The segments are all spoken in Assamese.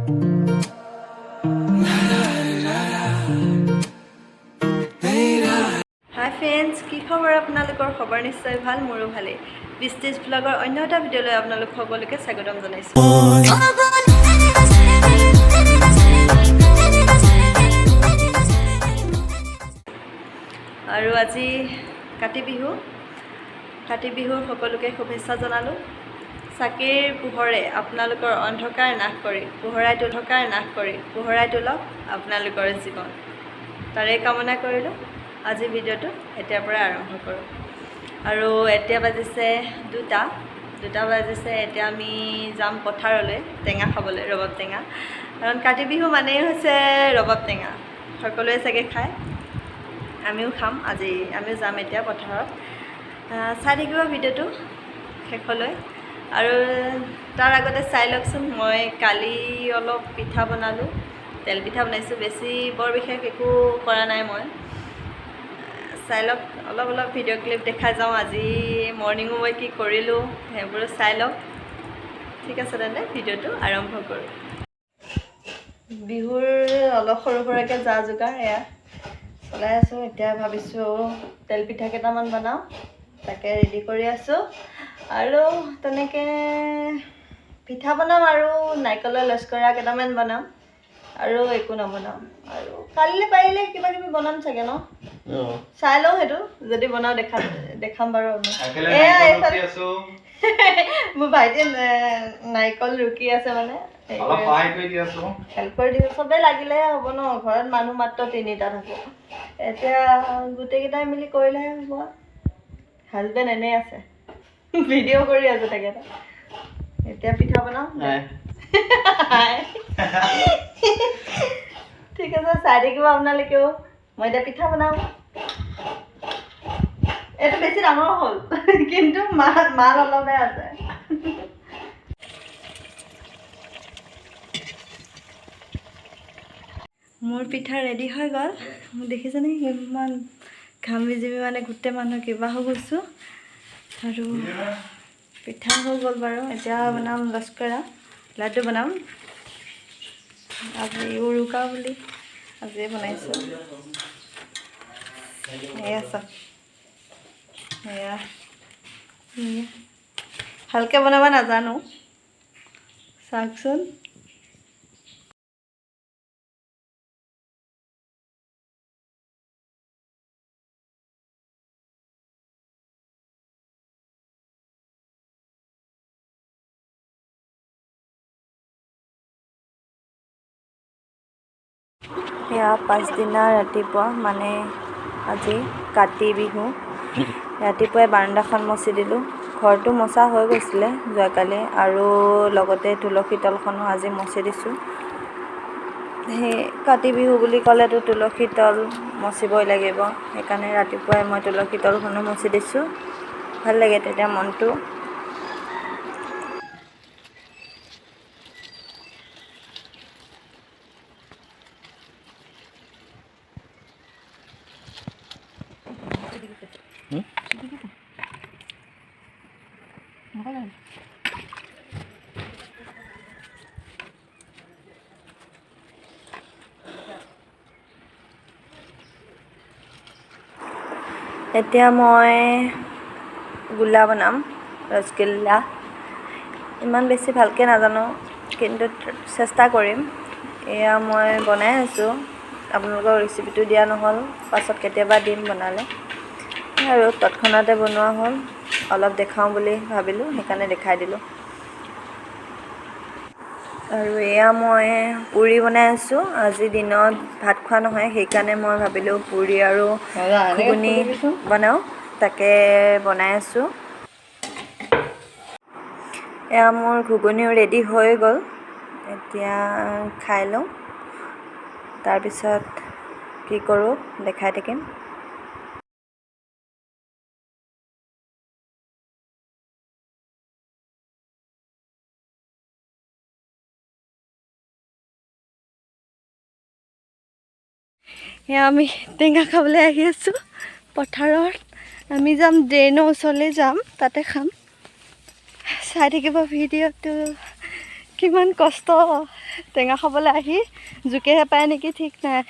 হাই ফ্ৰেণ্ডছ, কি খবৰ আপোনালোকৰ? খবৰ নিশ্চয় ভাল, মোৰো ভালেই। বিষ্টেজ ব্লগৰ অন্য এটা ভিডিঅ'লৈ আপোনালোক সকলোকে স্বাগতম জনাইছোঁ। আৰু আজি কাতি বিহুৰ সকলোকে শুভেচ্ছা জনালোঁ। চাকিৰ পোহৰে আপোনালোকৰ অন্ধকাৰ নাশ কৰি পোহৰাই তোলক আপোনালোকৰ জীৱন, তাৰে কামনা কৰিলোঁ। আজি ভিডিঅ'টো এতিয়াৰ পৰা আৰম্ভ কৰোঁ। আৰু এতিয়া বাজিছে 2টা বাজিছে। এতিয়া আমি যাম পথাৰলৈ টেঙা খাবলৈ, ৰবাব টেঙা। কাৰণ কাতি বিহু মানেই হৈছে ৰবাব টেঙা, সকলোৱে চাগে খায়, আমিও খাম। আজি আমিও যাম এতিয়া পথাৰত। চাই থাকিব ভিডিঅ'টো শেষলৈ। আৰু তাৰ আগতে চাই লওকচোন, মই কালি অলপ পিঠা বনালোঁ, তেল পিঠা বনাইছোঁ। বেছি বৰ বিশেষ একো কৰা নাই মই। চাই লওক, অলপ ভিডিঅ' ক্লিপ দেখাই যাওঁ। আজি মৰ্ণিঙো মই কি কৰিলোঁ সেইবোৰো চাই লওক। ঠিক আছে, তেন্তে ভিডিঅ'টো আৰম্ভ কৰোঁ। বিহুৰ অলপ সৰু সুৰাকৈ যা যোগাৰ এয়া চলাই আছোঁ। এতিয়া ভাবিছোঁ তেল পিঠা কেইটামান বনাওঁ, তাকে ৰেডি কৰি আছোঁ। আৰু তেনেকৈ পিঠা বনাম আৰু নাৰিকলৰ লস্কৰা কেইটামান বনাম, আৰু একো নবনাম। আৰু কালিলৈ পাৰিলে কিবা কিবি বনাম চাগে ন, চাই লওঁ। সেইটো যদি বনাওঁ দেখাম বাৰু। মোৰ ভাইটিয়ে নাৰিকল ৰুকি আছে, মানে হেল্প কৰি দিছোঁ। চবেই লাগিলেহে হ'ব ন, ঘৰত মানুহ মাত্ৰ 3টা থাকোঁ। এতিয়া গোটেইকেইটাই মিলি কৰিলেহে হ'ব। হাজবেণ্ড এনেই আছে, ভিডিঅ' কৰি আছে তেখেতে। এতিয়া পিঠা বনাওঁ। ঠিক আছে, চাই থাকিব আপোনালোকেও। মই এতিয়া পিঠা বনাওঁ। এইটো বেছি ডাঙৰ হ'ল, কিন্তু মাল অলপহে আছে। মোৰ পিঠা ৰেডি হৈ গ'ল। দেখিছেনে কিমান ঘাম বিজিবি, মানে গোটেই মানুহ কিবা হৈ গৈছোঁ। আৰু পিঠা হৈ গ'ল বাৰু। এতিয়া বনাম লস্কৰা, লাডু বনাম। আজি উৰুকা বুলি আজিয়ে বনাইছোঁ। এয়া চাওক, এয়া ভালকৈ বনাব নাজানো, চাওকচোন। এয়া পাছদিনা ৰাতিপুৱা, মানে আজি কাতি বিহু। ৰাতিপুৱাই বাৰাণ্ডাখন মচি দিলোঁ। ঘৰটো মচা হৈ গৈছিলে যোৱাকালি, আৰু লগতে তুলসী তলখনো আজি মচি দিছোঁ। সেই কাতি বিহু বুলি ক'লেতো তুলসী তল মচিবই লাগিব, সেইকাৰণে ৰাতিপুৱাই মই তুলসী তলখনো মচি দিছোঁ। ভাল লাগে তেতিয়া মনটো। এতিয়া মই গোল্লা বনাম, ৰসগোল্লা। ইমান বেছি ভালকৈ নাজানো, কিন্তু চেষ্টা কৰিম। এয়া মই বনাই আছোঁ, আপোনালোকৰ ৰেচিপিটো দিয়া নহ'ল, পাছত কেতিয়াবা দিম বনালে। আৰু তৎক্ষণাতে বনোৱা হ'ল, অলপ দেখাওঁ বুলি ভাবিলোঁ, সেইকাৰণে দেখাই দিলোঁ। আৰু এয়া মই পুৰি বনাই আছোঁ। আজি দিনত ভাত খোৱা নহয়, সেইকাৰণে মই ভাবিলোঁ পুৰি আৰু ঘুগুনি বনাওঁ, তাকে বনাই আছোঁ। এয়া মোৰ ঘুগুনিও ৰেডি হৈ গ'ল। এতিয়া খাই লওঁ, তাৰপিছত কি কৰোঁ দেখাই থাকিম। এয়া আমি টেঙা খাবলৈ আহি আছোঁ পথাৰত। আমি যাম ড্ৰেইনৰ ওচৰলৈ যাম, তাতে খাম। চাই থাকিব ভিডিঅ'টো, কিমান কষ্ট টেঙা খাবলৈ আহি জোকেহে পায় নেকি ঠিক নাই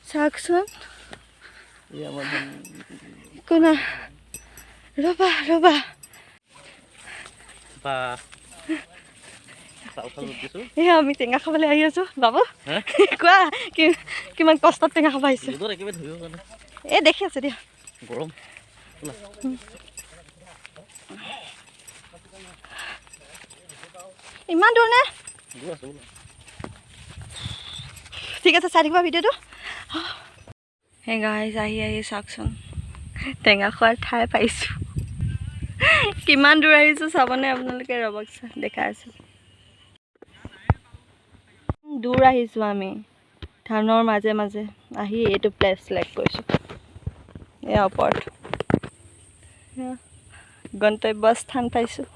চাওকচোন একো নাই ৰ'বা ৰ'বা এয়া আমি টেঙা খাবলৈ আহি আছোঁ বাবু কোৱা কিমান কষ্টত টেঙা খাব আহিছোঁ এই দেখি আছে দিয়া গৰম ইমান দূৰ নে ঠিক আছে চাই থাকিবা ভিডিঅ'টো হে গাইজ আহি চাওকচোন টেঙা খোৱাৰ ঠাই পাইছোঁ কিমান দূৰ আহিছোঁ চাবনে আপোনালোকে ৰ'বক দেখাই আছোঁ দূৰ আহিছোঁ আমি ধানৰ মাজে মাজে আহি এইটো প্লেচ চিলেক্ট কৰিছোঁ এয়া ওপৰত গন্তব্যস্থান পাইছোঁ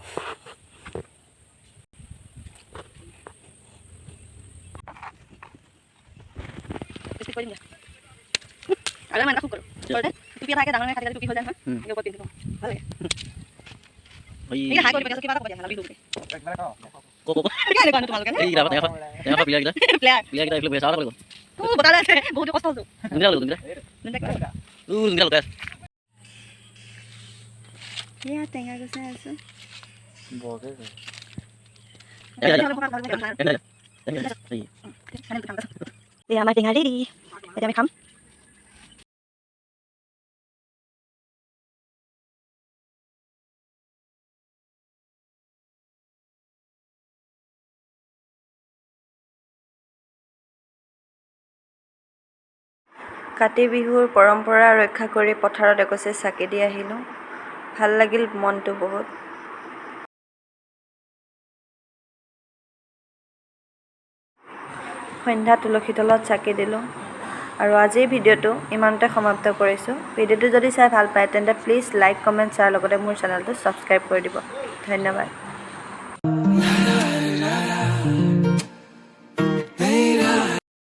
আৰু মানে খুব কৰোঁ টুপি থাকে ডাঙৰ কাটি টুপি হৈ যায় নহয় ওপৰত পিন্ধিব ভাল লাগে এই হাই কৰি পেলাইছো কিবা এটা ক'ব দিয়া মানে বিহু তোমালোকে এই ৰাবা টেঙা প্লেয়াৰ কেইটা এইফালে বেছা লাগিব বতালে আছে বহুত কষ্ট হৈছে দুনিয়া লগাই ইয়া টেঙা গছাই আছো বগে এই আমাৰ টেঙা ৰেডি এতিয়া আমি খাম কাতি বিহুৰ পৰম্পৰা ৰক্ষা কৰি পথাৰত এগছি চাকি দি আহিলোঁ ভাল লাগিল মনটো বহুত সন্ধ্যা তুলসী তলত চাকি দিলোঁ আৰু আজিৰ ভিডিঅ'টো ইমানতে সমাপ্ত কৰিছোঁ ভিডিঅ'টো যদি চাই ভাল পায় তেন্তে প্লিজ লাইক কমেণ্ট শ্বেয়াৰ লগতে মোৰ চেনেলটো ছাবস্ক্ৰাইব কৰি দিব ধন্যবাদ